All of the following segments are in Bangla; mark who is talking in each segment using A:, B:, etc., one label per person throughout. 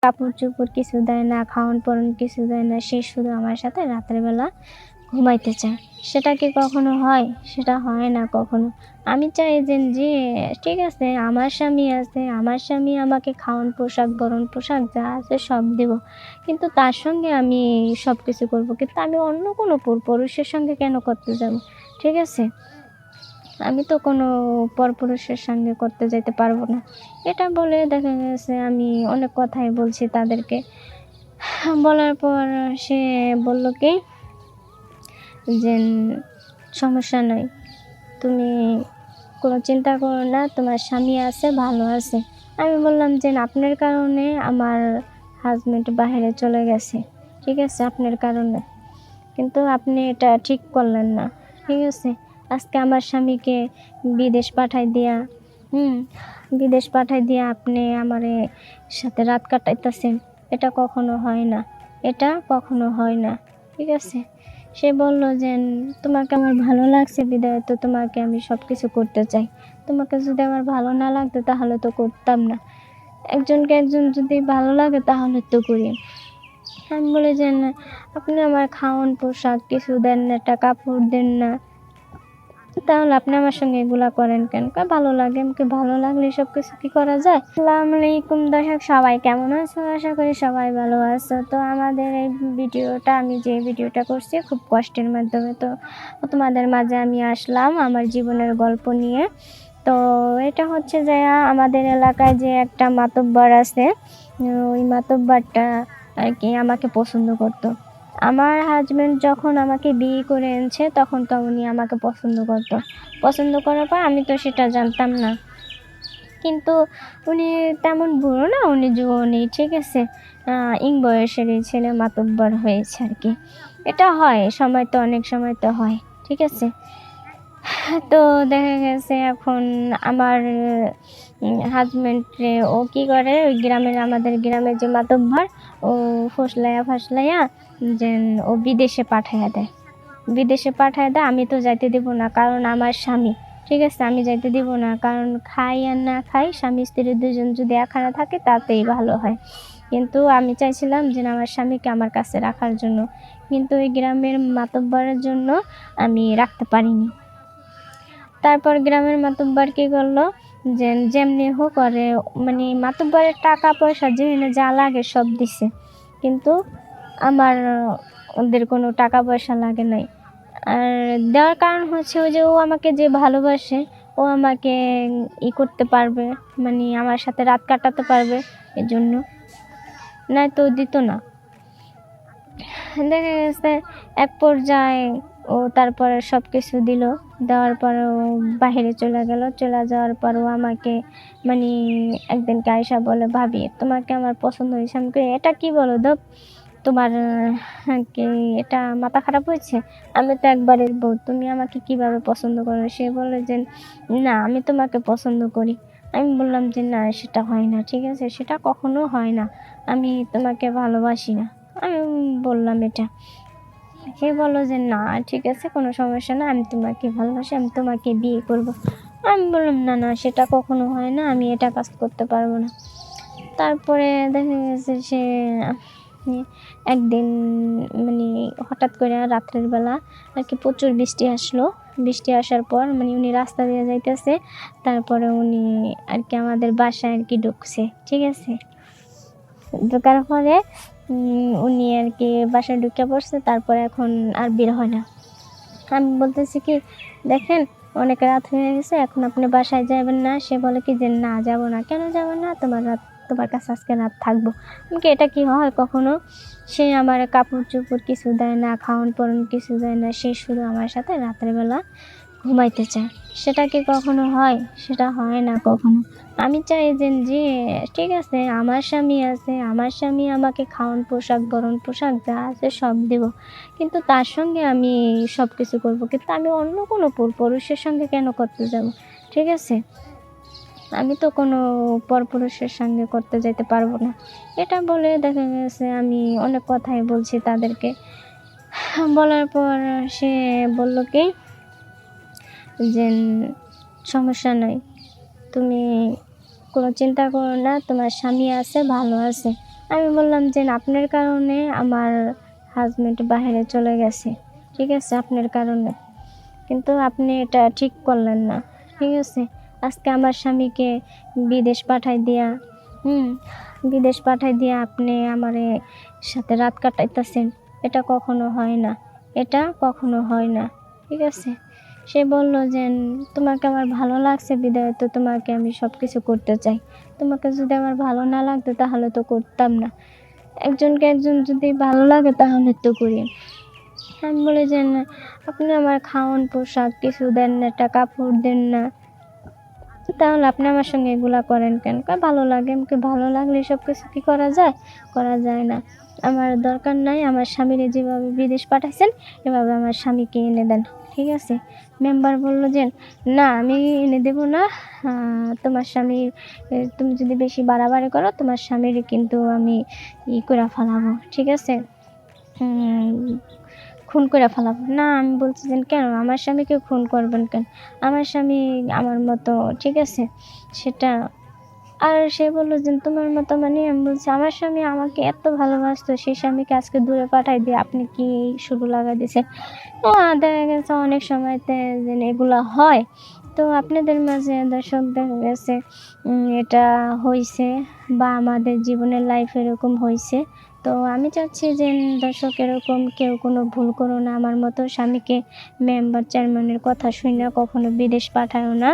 A: কাপড় চোপড় কিছু দেয় না, খাওয়ান পরান কিছু দেয় না, সে শুধু আমার সাথে রাত্রেবেলা ঘুমাইতে চায়। সেটা কি কখনো হয়? সেটা হয় না কখনো। আমি চাই যে ঠিক আছে, আমার স্বামী আছে, আমার স্বামী আমাকে খাওয়ান পোশাক বরণ পোশাক যা আছে সব দেব, কিন্তু তার সঙ্গে আমি সব কিছু করবো, কিন্তু আমি অন্য কোনো পুরুষের সঙ্গে কেন করতে যাব? ঠিক আছে, আমি তো কোনো পরপুরুষের সঙ্গে করতে যেতে পারবো না। এটা বলে দেখা গেছে আমি অনেক কথাই বলছি তাদেরকে। বলার পর সে বলল কি যে সমস্যা নয়, তুমি কোনো চিন্তা করো না, তোমার স্বামী আছে, ভালো আছে। আমি বললাম যে আপনার কারণে আমার হাজব্যান্ড বাইরে চলে গেছে, ঠিক আছে, আপনার কারণে, কিন্তু আপনি এটা ঠিক করলেন না। ঠিক আছে, আজকে আমার স্বামীকে বিদেশ পাঠাই দিয়া বিদেশ পাঠাই দিয়া আপনি আমার সাথে রাত কাটাইতেছেন। এটা কখনো হয় না, এটা কখনো হয় না। ঠিক আছে, সে বলল যে তোমাকে আমার ভালো লাগছে বিদায় তো তোমাকে আমি সব কিছু করতে চাই। তোমাকে যদি আমার ভালো না লাগতো তাহলে তো করতাম না। একজনকে একজন যদি ভালো লাগে তাহলে তো করি। আমি বলি যে না, আপনি আমার খাওয়ান পোশাক কিছু দেন না, একটা কাপড় দেন না, তাহলে আপনি আমার সঙ্গে এগুলা করেন কেন? ভালো লাগে, আমাকে ভালো লাগলে সব কিছু কি করা যায়। আসসালামু আলাইকুম দর্শক, সবাই কেমন আছো? আশা করি সবাই ভালো আছো। তো আমাদের এই ভিডিওটা, আমি যে ভিডিওটা করছি খুব কষ্টের মাধ্যমে, তো তোমাদের মাঝে আমি আসলাম আমার জীবনের গল্প নিয়ে। তো এটা হচ্ছে যে আমাদের এলাকায় যে একটা মাতব্বর আছে, ওই মাতব্বরটা আর কি আমাকে পছন্দ করতো। আমার হাজব্যান্ড যখন আমাকে বিয়ে করে এনেছে তখন তো উনি আমাকে পছন্দ করার পর আমি তো সেটা জানতাম না, কিন্তু উনি তেমন বুড়ো না, উনি যুবনী, ঠিক আছে, ইং বয়সেরই ছেলে মাতব্বর হয়েছে আর কি। এটা হয়, সময় তো অনেক সময় তো হয়, ঠিক আছে। তো দেখা গেছে এখন আমার হাজব্যান্ডে ও কি করে, ওই গ্রামের, আমাদের গ্রামের যে মাতব্বর, ও ফাসলাইয়া যে ও বিদেশে পাঠাইয়া দেয়। আমি তো যাইতে দেবো না, কারণ আমার স্বামী, ঠিক আছে, আমি যাইতে দিব না, কারণ খাই আর না খাই, স্বামী স্ত্রী দুজন যদি একখানে থাকে তাতেই ভালো হয়। কিন্তু আমি চাইছিলাম যে আমার স্বামীকে আমার কাছে রাখার জন্য, কিন্তু ওই গ্রামের মাতব্বরের জন্য আমি রাখতে পারিনি। তারপর গ্রামের মাতব্বর কী করলো, যে যেমনি হোক করে, মানে মাতব্বরের টাকা পয়সা যেখানে যা লাগে সব দিছে, কিন্তু আমার ওদের কোনো টাকা পয়সা লাগে নাই। আর দেওয়ার কারণ হচ্ছে ওই যে ও আমাকে যে ভালোবাসে, ও আমাকে করতে পারবে, মানে আমার সাথে রাত কাটাতে পারবে, এজন্য, নাই তো দিত না। দেখা গেছে এক পর্যায়ে ও তারপরে সব কিছু দিল, দেওয়ার পরে ও বাহিরে চলে যাওয়ার পর ও আমাকে মানে একদিনকে আয়সা বলে, ভাবি তোমাকে আমার পছন্দ হয়েছে। আমি এটা কি বলো দপ, তোমার কি এটা মাথা খারাপ হয়েছে? আমি তো একবারের বউ, তুমি আমাকে কিভাবে পছন্দ করো? সে বলে যে না, আমি তোমাকে পছন্দ করি। আমি বললাম যে না, সেটা হয় না, ঠিক আছে, সেটা কখনো হয় না, আমি তোমাকে ভালোবাসি না। আমি বললাম এটা। সে বললো যে না ঠিক আছে, কোনো সমস্যা না, আমি তোমাকে ভালোবাসি, আমি তোমাকে বিয়ে করব। আমি বললাম না না, সেটা কখনো হয় না, আমি এটা কাজ করতে পারবো না। তারপরে দেখা গেছে সে একদিন মানে হঠাৎ করে রাত্রের বেলা আর কি প্রচুর বৃষ্টি আসার পর মানে উনি রাস্তা দিয়ে যাইতেছে, তারপরে উনি আর কি আমাদের বাসায় আর কি ঢুকছে, ঠিক আছে। ঢোকার পরে উনি আর কি বাসায় ঢুকে পড়ছে, তারপরে এখন আর বের হয় না। আমি বলতেছি কি, দেখেন অনেক রাত হয়ে গেছে, এখন আপনি বাসায় যাবেন না? সে বলে কি যে না, যাব না। কেন যাব না? তোমার কাছে আজকে রাত থাকবো। আমাকে এটা কি হয় কখনো? সে আমার কাপড় চোপড় কিছু দেয় না, খাওয়ান পরান কিছু দেয় না, সে শুধু আমার সাথে রাত্রেবেলা ঘুমাইতে চায়। সেটা কি কখনো হয়? সেটা হয় না কখনো। আমি চাই যে ঠিক আছে, আমার স্বামী আছে, আমার স্বামী আমাকে খাওয়ান পোশাক বরণ পোশাক যা আছে সব দেব, কিন্তু তার সঙ্গে আমি সব কিছু করবো, কিন্তু আমি অন্য কোনো পুরুষের সঙ্গে কেন করতে যাব? ঠিক আছে, আমি তো কোনো পরপুরুষের সঙ্গে করতে যেতে পারবো না। এটা বলে দেখা গেছে আমি অনেক কথাই বলছি তাদেরকে। বলার পর সে বলল কি যে সমস্যা নয়, তুমি কোনো চিন্তা করো না, তোমার স্বামী আছে, ভালো আছে। আমি বললাম যে আপনার কারণে আমার হাজব্যান্ড বাইরে চলে গেছে, ঠিক আছে, আপনার কারণে, কিন্তু আপনি এটা ঠিক করলেন না, ঠিক আছে। আজকে আমার স্বামীকে বিদেশ পাঠাই দিয়া বিদেশ পাঠাই দিয়া আপনি আমার সাথে রাত কাটাইতেছেন, এটা কখনো হয় না, এটা কখনো হয় না, ঠিক আছে। সে বলল যে তোমাকে আমার ভালো লাগছে বিদায় তো তোমাকে আমি সব কিছু করতে চাই, তোমাকে যদি আমার ভালো না লাগতো তাহলে তো করতাম না, একজনকে একজন যদি ভালো লাগে তাহলে তো করি। আমি বলি যে না, আপনি আমার খাওয়ান পোশাক কিছু দেন না, একটা কাপড় দেন না, তাহলে আপনি আমার সঙ্গে এগুলা করেন কেন? কয় ভালো লাগে। আমাকে ভালো লাগলে সব কিছু কি করা যায়? করা যায় না। আমার দরকার নাই, আমার স্বামীরে যেভাবে বিদেশ পাঠাইছেন এভাবে আমার স্বামীকে এনে দেন, ঠিক আছে। মেম্বার বলল যে না আমি এনে দেবো না, তোমার স্বামীর তুমি যদি বেশি বাড়াবাড়ি করো তোমার স্বামীর কিন্তু আমি করে ফেলাবো, ঠিক আছে, খুন করে ফেলাবো। না আমি বলছি যে কেন আমার স্বামীকে খুন করবেন কেন? আমার স্বামী আমার মতো, ঠিক আছে, সেটা। আর সে বললো যে তোমার মতো মানে? আমি বলছি আমার স্বামী আমাকে এত ভালোবাসতো, সেই স্বামীকে আজকে দূরে পাঠাই দিয়ে আপনি কি শুরু লাগাই দিয়েছেন। দেখা গেছে অনেক সময়তে যে এগুলো হয়, তো আপনাদের মাঝে দর্শক দেখা গেছে এটা হয়েছে বা আমাদের জীবনের লাইফ এরকম হয়েছে। তো আমি চাচ্ছি যে দর্শক এরকম কেউ কোনো ভুল করো না, আমার মতো স্বামীকে মেম্বার চেয়ারম্যানের কথা শুনে কখনো বিদেশ পাঠায়ও না।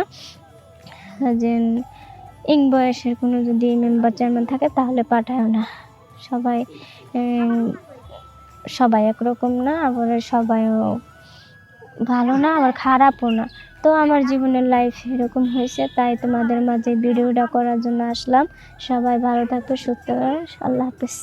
A: যে ইং বয়সের কোনো যদি মেম্বার চেয়ারম্যান থাকে তাহলে পাঠায়ও না। সবাই সবাই একরকম না, আবার সবাইও ভালো না আবার খারাপও না। তো আমার জীবনের লাইফ এরকম হয়েছে, তাই তোমাদের মাঝে ভিডিওটা করার জন্য আসলাম। সবাই ভালো থাকো, সুস্থ থাকো, আল্লাহ হাফেজ।